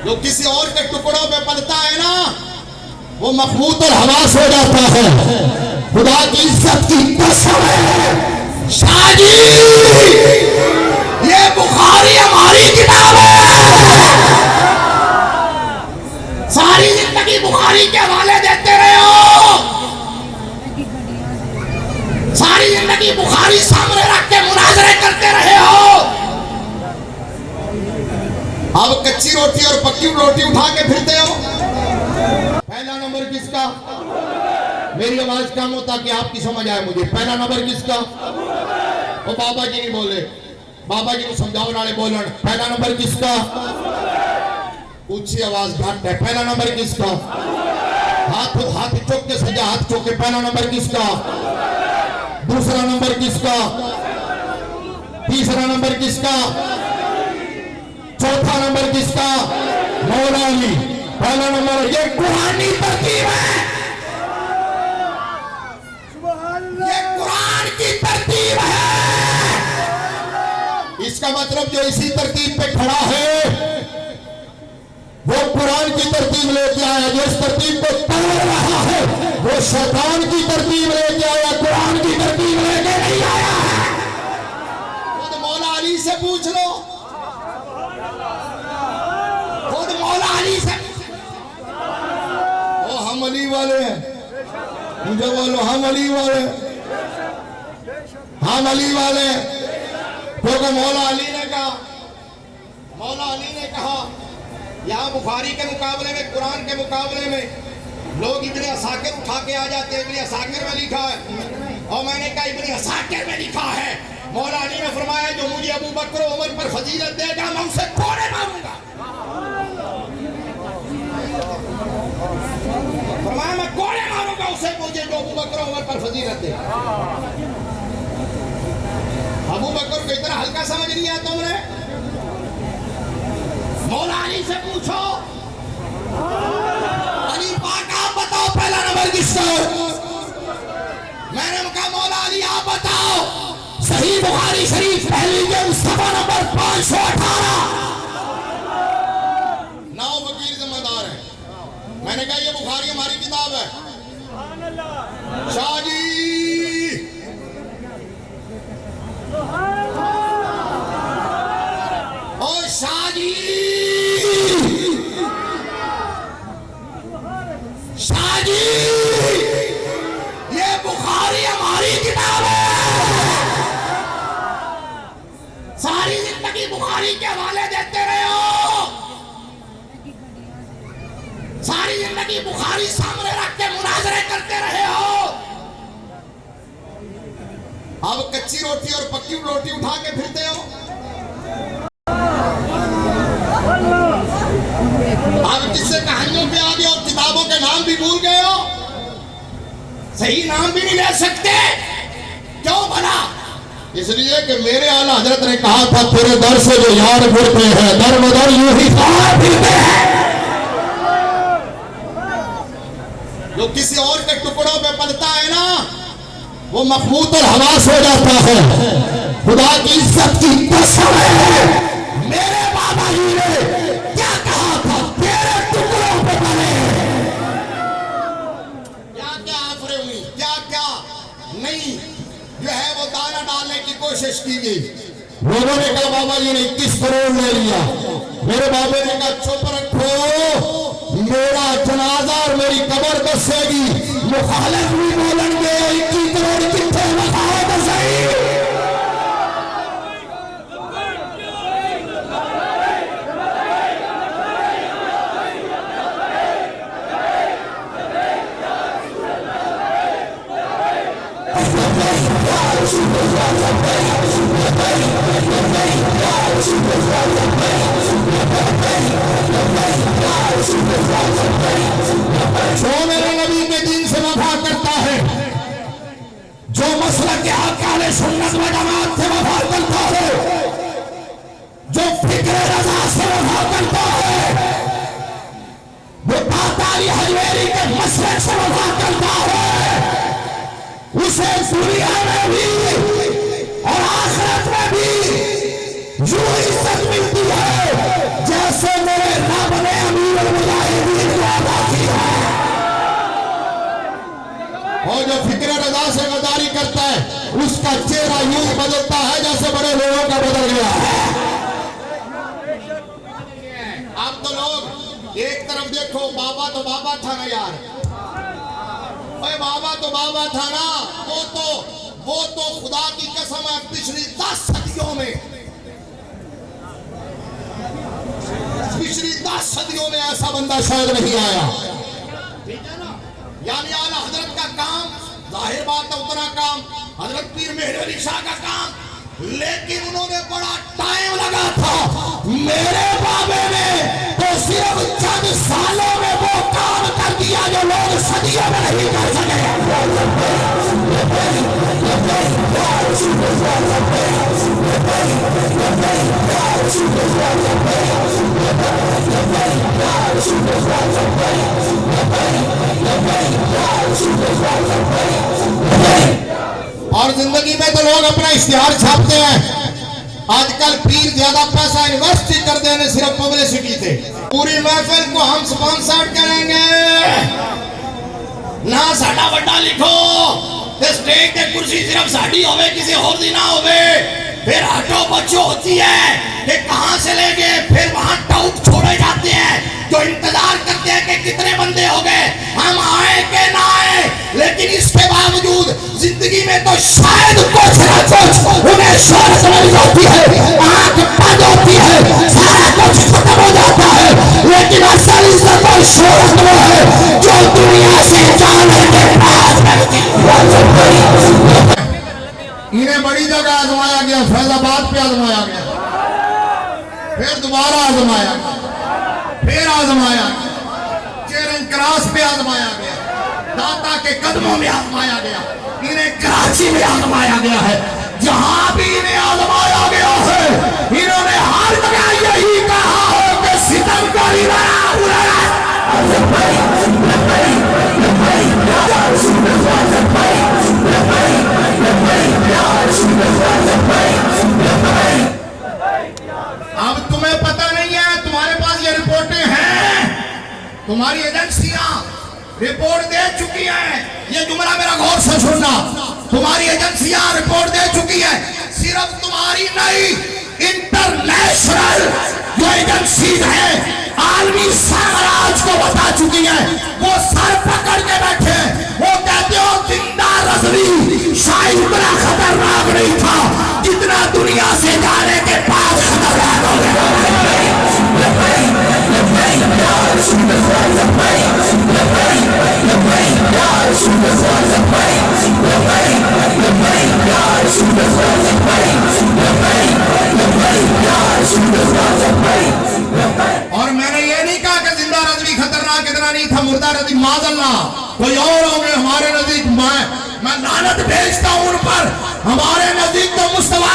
जो किसी और के टुकड़ों पे पलता है ना, वो मखबूत और हवास हो जाता है। खुदा की इज्जत की कसम है शाहजी, ये बुखारी हमारी किताब है। सारी जिंदगी बुखारी के हवाले देते रहे हो, सारी जिंदगी बुखारी सामने रख के मुनाजरे करते रहे हो। अब कच्ची रोटी और पक्की रोटी उठा के फिरते हो। पहला नंबर किसका? मेरी आवाज कम हो ताकि आपकी समझ आए मुझे। पहला नंबर किसका? वो बाबा जी नहीं बोले, बाबा जी को समझाओ नाले बोलन। पहला नंबर किसका? ऊंची आवाज घट है। पहला नंबर किसका? हाथ हाथ चौक के सजा, हाथ चौक के। पहला नंबर किसका? दूसरा नंबर किसका? तीसरा नंबर किसका? चौथा नंबर किसका? मौला अली। पहला नंबर ये कुरानी तरतीब है, ये कुरान की तरतीब है। इसका मतलब जो इसी तरतीब पे खड़ा है वो कुरान की तरतीब लेके आया। जो इस तरतीब को तोड़ रहा है वो शैतान की तरतीब लेके आया, कुरान की तरतीब लेके नहीं आया है। खुद मौला अली से पूछ लो, खुद मौला अली से। ओ हम अली वाले हैं, मुझे बोलो हम अली वाले, हम अली वाले। क्योंकि मौला अली ने कहा, मौला अली ने कहा यहाँ बुखारी के मुकाबले में, कुरान के मुकाबले में लोग इब्ने असाकिर उठा के आ जाते हैं। इब्ने असाकिर में लिखा है, और मैंने कहा इब्ने असाकिर में लिखा है। मौला अली ने फरमाया जो मुझे अबू बकर उमर पर फजीलत देगा मैं उसे कोड़े मारूंगा। फरमाया मैं कोड़े मारूंगा उसे, मुझे जो अबू बकर उमर पर फजीलत दे। अबू बकर को इतना हल्का समझ नहीं आया तुमने? मौला अली से पूछो। अली पाक आप बताओ पहला नंबर किसका? मैंने कहा मौला अली आप बताओ। सही बुखारी शरीफ पहली जल्द सफा नंबर 518। 9 वकील जिम्मेदार है। मैंने कहा ये बुखारी हमारी किताब है। शाहजी और शाहजी, शाहजी ये बुखारी हमारी किताब है। सारी जिंदगी बुखारी के हवाले देते रहे हो, सारी जिंदगी बुखारी सामने रख के मुनाजरे करते रहे हो। अब कच्ची रोटी और पक्की रोटी उठा के फिरते हो। अब किससे कहानियों पे आ गए और किताबों के नाम भी भूल गए हो, सही नाम भी नहीं ले सकते। क्यों भला? इसलिए कि मेरे आला हजरत ने कहा था तेरे दर से जो यार फिरते हैं दर बदर यूं ही फिरते हैं। जो किसी और के टुकड़ों पे पलता है ना, वो मखबूत और हवास हो जाता है। खुदा की इज्जत की कसम है, मेरे बाबा जी ने क्या कहा था, तेरे टुकड़ों पे पले। क्या क्या आफरे हुई, क्या क्या नहीं, जो है वो दाना डालने की कोशिश की गई। लोगों ने कहा बाबा जी ने 21 करोड़ ले लिया। मेरे बाबे ने कहा चुप रखो, मेरा जनाजा और मेरी कब्र दसेगी। मुखालिफ भी बोलेंगे 21 करोड़ कितने बताओ तो सही। जो मेरे नबी के दीन से वफा करता है, जो मसलक के अहले सुन्नत व जमात से वफा करता है, जो फिक्र रज़ा से वफा करता है, वो ताताली हजवेरी के मसलक से वफा करता है, उसे दुनिया में भी और आखिरत में भी यूं इज्जत मिलती है जैसे मेरे रब ने उसका चेहरा यूं बदलता है जैसे बड़े लोगों का बदल गया है। अब तो लोग एक तरफ देखो, बाबा तो बाबा था ना यार, भाई बाबा तो बाबा था ना, वो तो खुदा की कसम है पिछली 10 सदियों में ऐसा बंदा शायद नहीं आया, ठीक है ना। यानी आला हजरत का काम, जाहिर बात है उतना काम हजरत पीर मेहर अली शाह का काम, लेकिन उन्होंने बड़ा टाइम लगा था। मेरे बाबे ने तो सिर्फ चंद सालों में वो काम कर दिया जो लोग सदियों में नहीं कर सके। और जिंदगी में तो लोग अपना इश्तिहार छापते हैं। आजकल पीर ज्यादा पैसा इन्वेस्ट कर देने सिर्फ पब्लिसिटी से। पूरी महफिल को हम स्पॉन्सर करेंगे ना, साडा बड़ा लिखो, स्टेज पे कुर्सी सिर्फ साड़ी होवे, किसी और दी ना होवे। फिर हटो बच्चो होती है कि कहां से ले गए, फिर वहां टाउट छोड़े जाते हैं जो इंतजार करते हैं कि कितने बंदे हो गए, हम आए के ना आए। लेकिन इसके बावजूद जिंदगी में तो शायद कुछ ना कुछ उन्हें शोहरत मिल जाती है, आंख बंद होती है, सारा कुछ खत्म हो जाता है, लेकिन असल इज्जत और शोहरत वो है जो दुनिया से जाने के बाद इन्हें बड़ी जगह आजमाया गया, फैजाबाद पे आजमाया गया, फिर दोबारा आजमाया गया, फिर आजमाया गया, चेरिंग क्रॉस पे आजमाया गया, दाता के कदमों में आजमाया गया, इन्हें कराची में आजमाया गया है। जहां भी इन्हें आजमाया गया है, इन्होंने हर जगह यही कहा है कि सितम करी अब तुम्हें पता नहीं है, तुम्हारे पास ये रिपोर्टें हैं, तुम्हारी एजेंसियां रिपोर्ट दे चुकी हैं। ये जुमला मेरा गौर से सुनना, तुम्हारी एजेंसियां रिपोर्ट दे चुकी है। सिर्फ तुम्हारी नहीं, इंटरनेशनल जो एजेंसी है आलमी साम्राज्य को बता चुकी है। वो सर पकड़ के बैठे, वो कहते हो जिंदा रजवी शायद इतना खतरनाक नहीं था जितना दुनिया से जाने के बाद खतरनाक हो गया। और मैंने ये नहीं कहा कि जिंदा रजवी खतरनाक इतना नहीं था, मुर्दा रजवी माज़अल्लाह कोई और होंगे हमारे नजदीक। मैं लानत भेजता हूं उन पर, हमारे नजदीक तो मुस्तफा